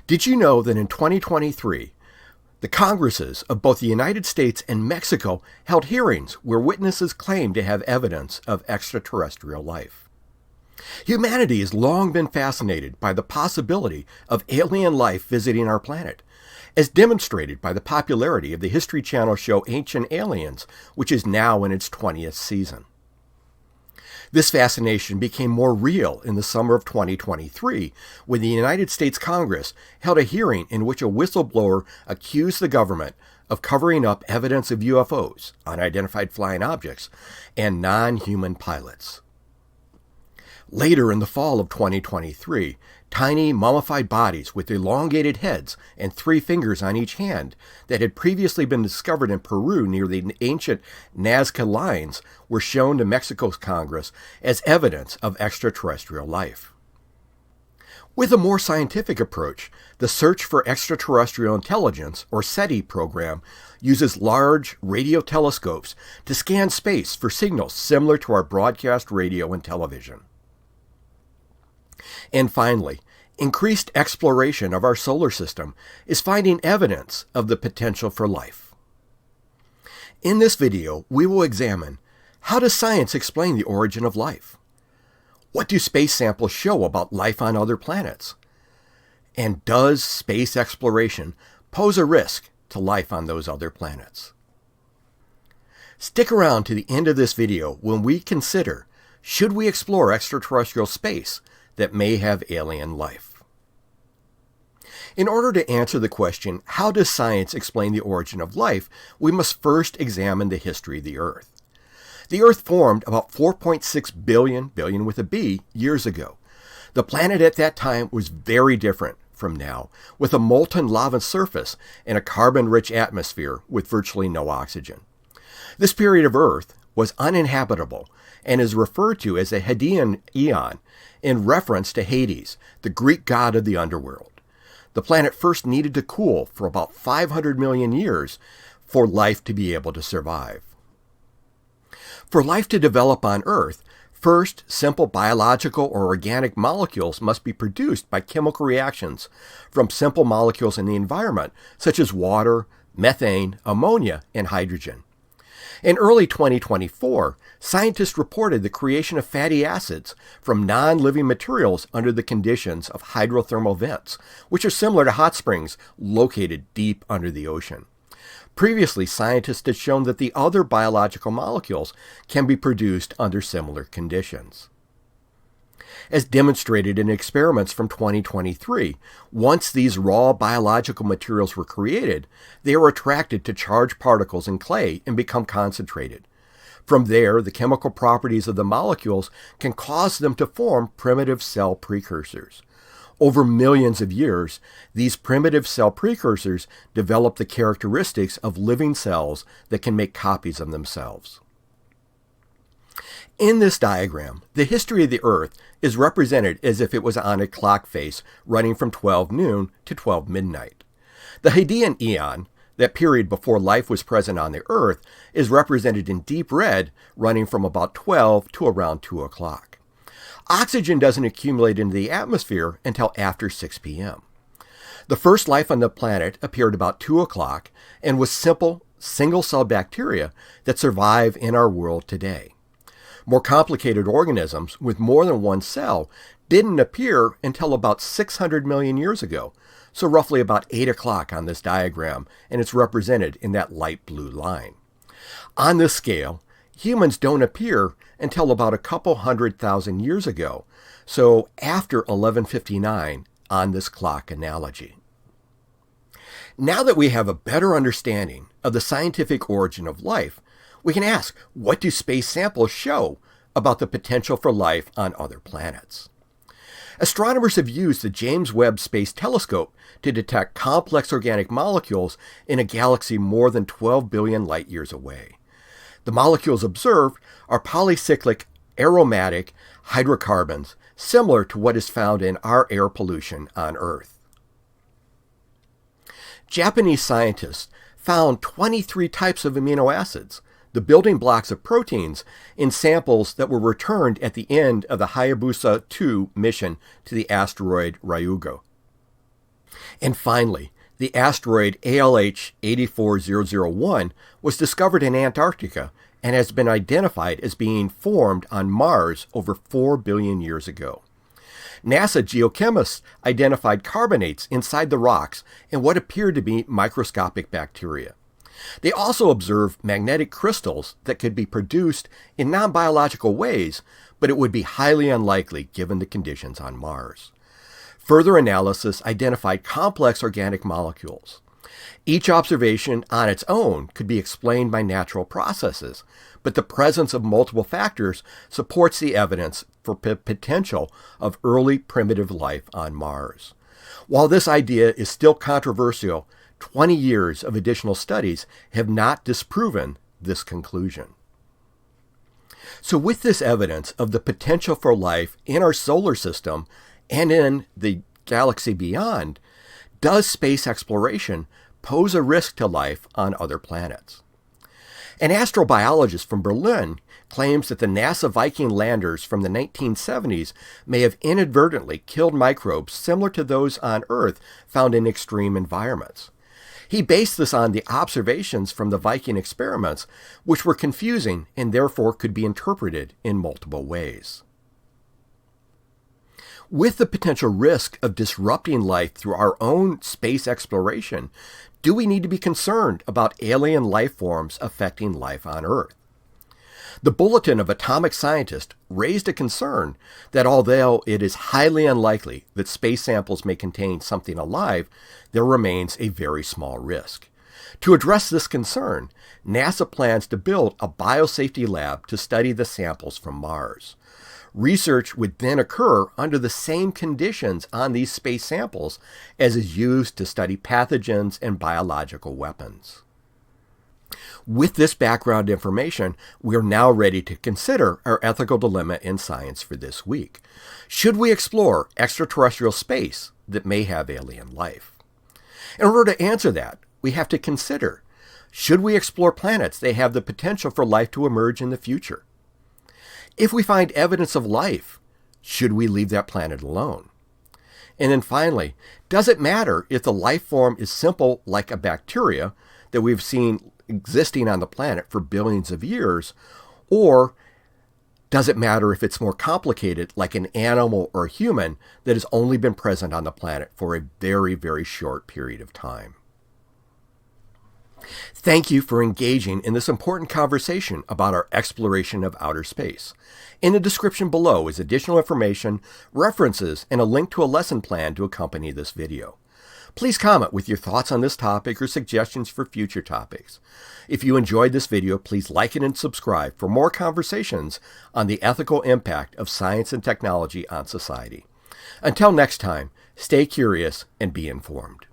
Did you know that in 2023, the Congresses of both the United States and Mexico held hearings where witnesses claimed to have evidence of extraterrestrial life? Humanity has long been fascinated by the possibility of alien life visiting our planet, as demonstrated by the popularity of the History Channel show Ancient Aliens, which is now in its 20th season. This fascination became more real in the summer of 2023 when the United States Congress held a hearing in which a whistleblower accused the government of covering up evidence of UFOs, unidentified flying objects, and non-human pilots. Later in the fall of 2023, tiny mummified bodies with elongated heads and 3 fingers on each hand that had previously been discovered in Peru near the ancient Nazca lines were shown to Mexico's Congress as evidence of extraterrestrial life. With a more scientific approach, the Search for Extraterrestrial Intelligence, or SETI program, uses large radio telescopes to scan space for signals similar to our broadcast radio and television. And finally, increased exploration of our solar system is finding evidence of the potential for life. In this video, we will examine: how does science explain the origin of life? What do space samples show about life on other planets? And does space exploration pose a risk to life on those other planets? Stick around to the end of this video when we consider, should we explore extraterrestrial space that may have alien life? In order to answer the question, how does science explain the origin of life, we must first examine the history of the Earth. The Earth formed about 4.6 billion with a B, years ago. The planet at that time was very different from now, with a molten lava surface and a carbon-rich atmosphere with virtually no oxygen. This period of Earth was uninhabitable and is referred to as a Hadean Eon, in reference to Hades, the Greek god of the underworld. The planet first needed to cool for about 500 million years for life to be able to survive. For life to develop on Earth, first, simple biological or organic molecules must be produced by chemical reactions from simple molecules in the environment, such as water, methane, ammonia, and hydrogen. In early 2024, scientists reported the creation of fatty acids from non-living materials under the conditions of hydrothermal vents, which are similar to hot springs located deep under the ocean. Previously, scientists had shown that the other biological molecules can be produced under similar conditions. As demonstrated in experiments from 2023, once these raw biological materials were created, they are attracted to charged particles in clay and become concentrated. From there, the chemical properties of the molecules can cause them to form primitive cell precursors. Over millions of years, these primitive cell precursors develop the characteristics of living cells that can make copies of themselves. In this diagram, the history of the Earth is represented as if it was on a clock face running from 12 noon to 12 midnight. The Hadean Eon, that period before life was present on the Earth, is represented in deep red, running from about 12 to around 2 o'clock. Oxygen doesn't accumulate into the atmosphere until after 6 p.m. The first life on the planet appeared about 2 o'clock and was simple, single-cell bacteria that survive in our world today. More complicated organisms with more than one cell didn't appear until about 600 million years ago, so roughly about 8 o'clock on this diagram, and it's represented in that light blue line. On this scale, humans don't appear until about a couple 100,000 years ago, so after 1159 on this clock analogy. Now that we have a better understanding of the scientific origin of life, we can ask, what do space samples show about the potential for life on other planets? Astronomers have used the James Webb Space Telescope to detect complex organic molecules in a galaxy more than 12 billion light years away. The molecules observed are polycyclic aromatic hydrocarbons, similar to what is found in our air pollution on Earth. Japanese scientists found 23 types of amino acids, the building blocks of proteins, in samples that were returned at the end of the Hayabusa 2 mission to the asteroid Ryugu. And finally, the asteroid ALH 84001 was discovered in Antarctica and has been identified as being formed on Mars over 4 billion years ago. NASA geochemists identified carbonates inside the rocks and what appeared to be microscopic bacteria. They also observed magnetic crystals that could be produced in non-biological ways, but it would be highly unlikely given the conditions on Mars. Further analysis identified complex organic molecules. Each observation on its own could be explained by natural processes, but the presence of multiple factors supports the evidence for potential of early primitive life on Mars. While this idea is still controversial, 20 years of additional studies have not disproven this conclusion. So with this evidence of the potential for life in our solar system and in the galaxy beyond, does space exploration pose a risk to life on other planets? An astrobiologist from Berlin claims that the NASA Viking landers from the 1970s may have inadvertently killed microbes similar to those on Earth found in extreme environments. He based this on the observations from the Viking experiments, which were confusing and therefore could be interpreted in multiple ways. With the potential risk of disrupting life through our own space exploration, do we need to be concerned about alien life forms affecting life on Earth? The Bulletin of Atomic Scientists raised a concern that although it is highly unlikely that space samples may contain something alive, there remains a very small risk. To address this concern, NASA plans to build a biosafety lab to study the samples from Mars. Research would then occur under the same conditions on these space samples as is used to study pathogens and biological weapons. With this background information, we are now ready to consider our ethical dilemma in science for this week. Should we explore extraterrestrial space that may have alien life? In order to answer that, we have to consider, should we explore planets that have the potential for life to emerge in the future? If we find evidence of life, should we leave that planet alone? And then finally, does it matter if the life form is simple like a bacteria that we've seen existing on the planet for billions of years, or does it matter if it's more complicated like an animal or a human that has only been present on the planet for a very, very short period of time? Thank you for engaging in this important conversation about our exploration of outer space. In the description below is additional information, references, and a link to a lesson plan to accompany this video. Please comment with your thoughts on this topic or suggestions for future topics. If you enjoyed this video, please like it and subscribe for more conversations on the ethical impact of science and technology on society. Until next time, stay curious and be informed.